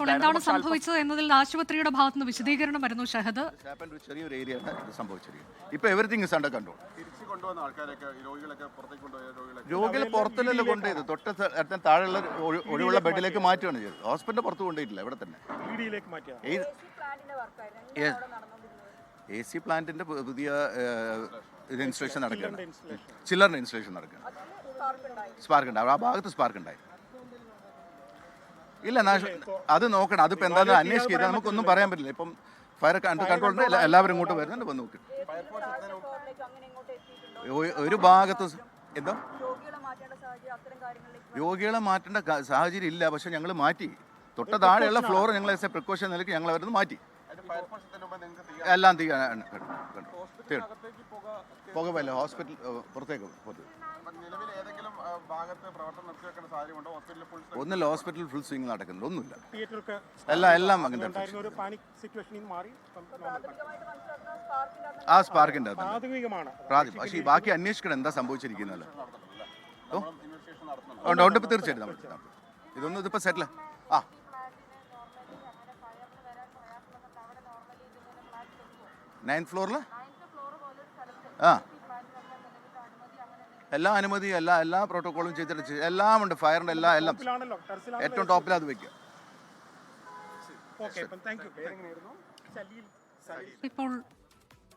ഇപ്പോൾ എന്താണ് സംഭവിച്ചത് എന്നതിൽ ആശുപത്രിയുടെ ഭാഗത്തുനിന്ന് വിശദീകരണം വരുന്നു. ഷഹദ്, ചെറിയൊരു ഏരിയയാണ് ഇത് സംഭവിച്ചിരിക്കുന്നത്. ഇപ്പൊ എവരിത്തിങ് ഇസ് അണ്ടർ കൺട്രോൾ. രോഗികളെ പുറത്തല്ലല്ലോ കൊണ്ടുപോയത്, തൊട്ട് താഴെയുള്ള ഒഴിവുള്ള ബെഡിലേക്ക് മാറ്റുകയാണ് ചെയ്തത്. ഹോസ്പിറ്റലിന്റെ പുറത്ത് കൊണ്ടുപോയിട്ടില്ല, ഇവിടെ തന്നെ. AC പ്ലാന്റിന്റെ പുതിയ ഇൻസ്റ്റലേഷൻ നടക്കുകയാണ്, ചില്ലറിന്റെ ഇൻസ്റ്റലേഷൻ നടക്കുകയാണ്. സ്പാർക്ക് ഉണ്ടായി, ആ ഭാഗത്ത് സ്പാർക്ക് ഉണ്ടായി. ഇല്ല, അത് നോക്കണം. അതിപ്പോൾ എന്താണെന്ന് അന്വേഷിക്കുക, നമുക്കൊന്നും പറയാൻ പറ്റില്ല. ഇപ്പം ഫയർ കൺട്രോൾ എല്ലാവരും ഇങ്ങോട്ട് വരുന്നുണ്ട്, വന്ന് നോക്കി. ഒരു ഭാഗത്ത് എന്താ രോഗികളെ മാറ്റേണ്ട സാഹചര്യം ഇല്ല, പക്ഷെ ഞങ്ങൾ മാറ്റി. തൊട്ട താഴെയുള്ള ഫ്ലോർ ഞങ്ങൾ ആസ് എ പ്രിക്കോഷൻ നിലയ്ക്ക് ഞങ്ങൾ അവരുന്ന് മാറ്റി. എല്ലാം പുകവല്ല, ഹോസ്പിറ്റൽ പുറത്തേക്ക് ഒന്നുമില്ല. ഹോസ്പിറ്റൽ ഫുൾ സ്വിംഗ് നടക്കുന്നുണ്ട്, ഒന്നുമില്ല. എല്ലാം അങ്ങനെ ആ സ്പാർക്കിന്റെ പക്ഷേ ഈ ബാക്കി അന്വേഷിക്കണം എന്താ സംഭവിച്ചിരിക്കുന്നത്. ഉണ്ട്, തീർച്ചയായിട്ടും നമ്മൾ ഇതൊന്നും ഇതിപ്പോ സെറ്റിൽ. ആ നയൻത് ഫ്ലോറിൽ എല്ലാ അനുമതിയും എല്ലാ പ്രോട്ടോക്കോളും ചെയ്തിട്ട് എല്ലാം ഉണ്ട്. ഫയറിന്റെ എല്ലാം ഏറ്റവും ടോപ്പിൽ അത് വെക്കുക. ഇപ്പോൾ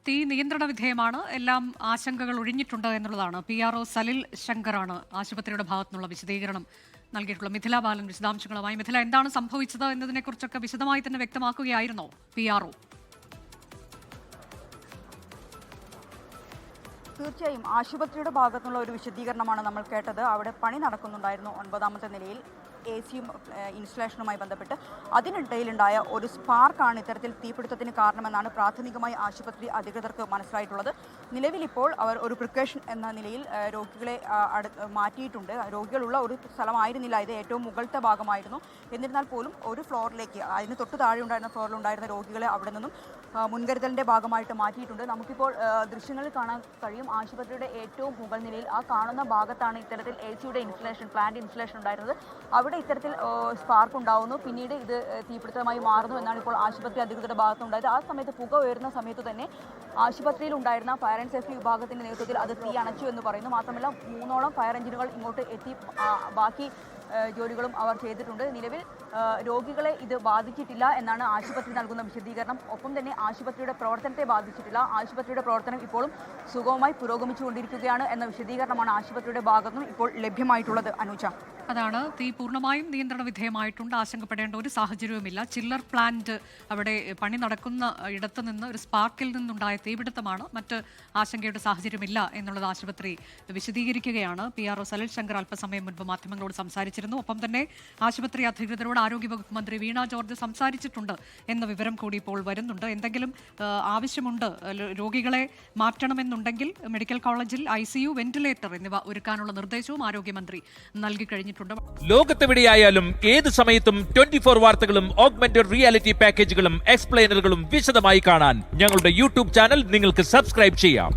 തീ നിയന്ത്രണ വിധേയമാണ്, എല്ലാം ആശങ്കകൾ ഒഴിഞ്ഞിട്ടുണ്ട് എന്നുള്ളതാണ്. PRO സലിൽ ശങ്കറാണ് ആശുപത്രിയുടെ ഭാഗത്തുനിന്നുള്ള വിശദീകരണം നൽകിയിട്ടുള്ള. മിഥില ബാലൻ വിശദാംശങ്ങളുമായി. മിഥില, എന്താണ് സംഭവിച്ചത് എന്നതിനെ കുറിച്ചൊക്കെ വിശദമായി തന്നെ വ്യക്തമാക്കുകയായിരുന്നോ PRO? തീർച്ചയായും ആശുപത്രിയുടെ ഭാഗത്തുള്ള ഒരു വിശദീകരണമാണ് നമ്മൾ കേട്ടത്. അവിടെ പണി നടക്കുന്നുണ്ടായിരുന്നു 9ാമത്തെ നിലയിൽ AC-യും ഇൻസ്റ്റലേഷനുമായി ബന്ധപ്പെട്ട്. അതിനിടയിലുണ്ടായ ഒരു സ്പാർക്കാണ് ഇത്തരത്തിൽ തീപിടുത്തത്തിന് കാരണമെന്നാണ് പ്രാഥമികമായി ആശുപത്രി അധികൃതർക്ക് മനസ്സിലായിട്ടുള്ളത്. നിലവിലിപ്പോൾ അവർ ഒരു പ്രിക്കോഷൻ എന്ന നിലയിൽ രോഗികളെ മാറ്റിയിട്ടുണ്ട്. രോഗികളുള്ള ഒരു സ്ഥലമായിരുന്നില്ല ഇത്, ഏറ്റവും മുകളിലത്തെ ഭാഗമായിരുന്നു. എന്നിരുന്നാൽ പോലും ഒരു ഫ്ലോറിലേക്ക്, അതിന് തൊട്ട് താഴെ ഉണ്ടായിരുന്ന ഫ്ലോറിലുണ്ടായിരുന്ന രോഗികളെ അവിടെ നിന്നും മുൻകരുതലിൻ്റെ ഭാഗമായിട്ട് മാറ്റിയിട്ടുണ്ട്. നമുക്കിപ്പോൾ ദൃശ്യങ്ങളിൽ കാണാൻ കഴിയും, ആശുപത്രിയുടെ ഏറ്റവും മുകൾ നിലയിൽ ആ കാണുന്ന ഭാഗത്താണ് ഇത്തരത്തിൽ AC-യുടെ ഇൻസ്റ്റലേഷൻ, പ്ലാന്റ് ഇൻസ്റ്റലേഷൻ ഉണ്ടായിരുന്നത്. അവിടെ ഇത്തരത്തിൽ സ്പാർക്ക് ഉണ്ടാവുന്നു, പിന്നീട് ഇത് തീപിടുത്തമായി മാറുന്നു എന്നാണ് ഇപ്പോൾ ആശുപത്രി അധികൃതരുടെ ഭാഗത്തുണ്ടായത്. ആ സമയത്ത് പുക ഉയരുന്ന സമയത്ത് തന്നെ ആശുപത്രിയിൽ ഉണ്ടായിരുന്ന ഫയർ ആൻഡ് സേഫ്റ്റി വിഭാഗത്തിന്റെ നേതൃത്വത്തിൽ അത് തീ അണച്ചു എന്ന് പറയുന്നു. മാത്രമല്ല 3ഓളം ഫയർ എഞ്ചിനുകൾ ഇങ്ങോട്ട് എത്തി ബാക്കി ജോലികളും അവർ ചെയ്തിട്ടുണ്ട്. നിലവിൽ രോഗികളെ ഇത് ബാധിച്ചിട്ടില്ല എന്നാണ് ആശുപത്രി നൽകുന്ന വിശദീകരണം. ഒപ്പം തന്നെ ആശുപത്രിയുടെ പ്രവർത്തനത്തെ ബാധിച്ചിട്ടില്ല, ആശുപത്രിയുടെ പ്രവർത്തനം ഇപ്പോഴും സുഗമമായി പുരോഗമിച്ചുകൊണ്ടിരിക്കുകയാണ് എന്ന വിശദീകരണമാണ് ആശുപത്രിയുടെ ഭാഗത്തുനിന്നും ഇപ്പോൾ ലഭ്യമായിട്ടുള്ളത്. അനുജ, അതാണ്, തീ പൂർണ്ണമായും നിയന്ത്രണ വിധേയമായിട്ടുണ്ട്, ആശങ്കപ്പെടേണ്ട ഒരു സാഹചര്യവുമില്ല. ചില്ലർ പ്ലാന്റ് അവിടെ പണി നടക്കുന്ന ഇടത്ത് നിന്ന് ഒരു സ്പാർക്കിൽ നിന്നുണ്ടായ തീപിടുത്തമാണ്, മറ്റ് ആശങ്കയുടെ സാഹചര്യമില്ല എന്നുള്ളത് ആശുപത്രി വിശദീകരിക്കുകയാണ്. PRO സലിൽ ശങ്കർ അല്പസമയം മുൻപ് മാധ്യമങ്ങളോട് സംസാരിച്ചിരുന്നു. ഒപ്പം തന്നെ ആശുപത്രി അധികൃതരോട് ആരോഗ്യവകുപ്പ് മന്ത്രി വീണ ജോർജ് സംസാരിച്ചിട്ടുണ്ട് എന്ന വിവരം കൂടി ഇപ്പോൾ വരുന്നുണ്ട്. എന്തെങ്കിലും ആവശ്യമുണ്ട്, രോഗികളെ മാറ്റണമെന്നുണ്ടെങ്കിൽ മെഡിക്കൽ കോളേജിൽ ICU, വെന്റിലേറ്റർ എന്നിവ ഒരുക്കാനുള്ള നിർദ്ദേശവും ആരോഗ്യമന്ത്രി നൽകി കഴിഞ്ഞിട്ടുണ്ട്. ലോകത്തെവിടെയായാലും ഏത് സമയത്തും 24 വാർത്തകളും ഓഗ്മെന്റഡ് റിയാലിറ്റി പാക്കേജുകളും എക്സ്പ്ലെയിനറുകളും വിശദമായി കാണാൻ ഞങ്ങളുടെ YouTube ചാനൽ നിങ്ങൾക്ക് സബ്സ്ക്രൈബ് ചെയ്യാം.